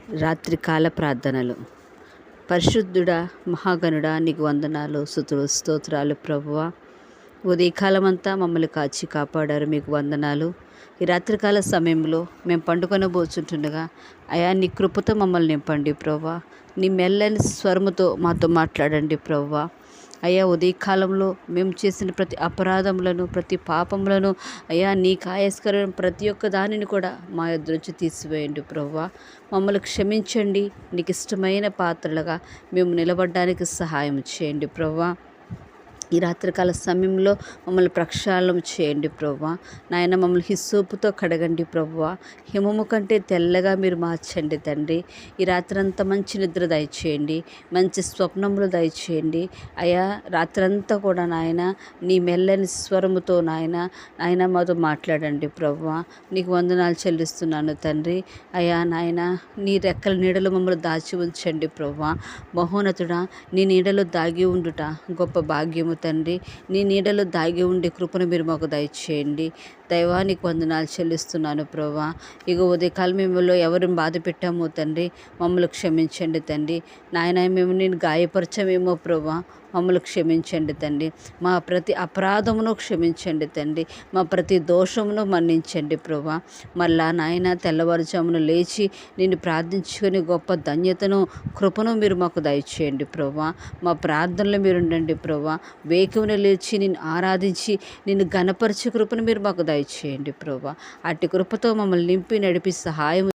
రాత్రికాల ప్రార్థనలు. పరిశుద్ధుడా, మహాగణుడా, నీకు వందనాలు, స్తుతులు, స్తోత్రాలు ప్రభువా. ఉదయకాలమంతా మమ్మల్ని కాచి కాపాడారు, మీకు వందనాలు. ఈ రాత్రికాల సమయంలో మేము పండుకొనబోచుంటుండగా అయా నీ కృపతో మమ్మల్ని నింపండి ప్రభువా. నీ మెల్లని స్వరముతో మాతో మాట్లాడండి ప్రభువా. అయ్యా ఉదయకాలంలో మేము చేసిన ప్రతి అపరాధములను, ప్రతి పాపములను అయ్యా నీకు ఆయస్కరమైన ప్రతి ఒక్క దానిని కూడా మా యొద్ద నుంచి తీసివేయండి ప్రభువా. మమ్మల్ని క్షమించండి. నీకు ఇష్టమైన పాత్రలుగా మేము నిలబడడానికి సహాయం చేయండి ప్రభువా. ఈ రాత్రికాల సమయంలో మమ్మల్ని ప్రక్షాళన చేయండి ప్రభువా. నాయన మమ్మల్ని హిస్సోపుతో కడగండి ప్రభువా. హిమము కంటే తెల్లగా మీరు మార్చండి తండ్రి. ఈ రాత్రంతా మంచి నిద్ర దయచేయండి, మంచి స్వప్నములు దయచేయండి అయ్యా. రాత్రంతా కూడా నాయన నీ మెల్లని స్వరముతో నాయన మాతో మాట్లాడండి ప్రభువా. నీకు వందనాలు చెల్లిస్తున్నాను తండ్రి. అయ్యా నాయన నీ రెక్కల నీడలో మమ్మల్ని దాచి ఉంచండి ప్రభువా. మహోన్నతుడా, నీ నీడలో దాగి ఉండుట గొప్ప భాగ్యము తండ్రి. నీ నీడలో దాగి ఉండే కృపను మీరు మాకు దయచేయండి. దైవానికి వందనాలు చెల్లిస్తున్నాను ప్రభువా. ఇక ఉదయకాలం మేములో ఎవరిని బాధ పెట్టామో తండ్రి, మమ్మల్ని క్షమించండి తండ్రి. నాయన మేము నేను గాయపరచమేమో ప్రభువా, మమ్మల్ని క్షమించండి తండ్రి. మా ప్రతి అపరాధమును క్షమించండి తండ్రి. మా ప్రతి దోషమును మన్నించండి ప్రభువా. మళ్ళా నాయన తెల్లవారుజామున లేచి నిన్ను ప్రార్థించుకొని గొప్ప ధన్యతను, కృపను మీరు మాకు దయచేయండి ప్రభువా. మా ప్రార్థనలు మీరు ఉండండి ప్రభువా. వేకువన లేచి నిన్ను ఆరాధించి నిన్ను ఘనపరిచే కృపను మీరు మాకు దయచేయండి ప్రభువా. అట్టి కృపతో మమ్మల్ని నింపి నడిపి సహాయం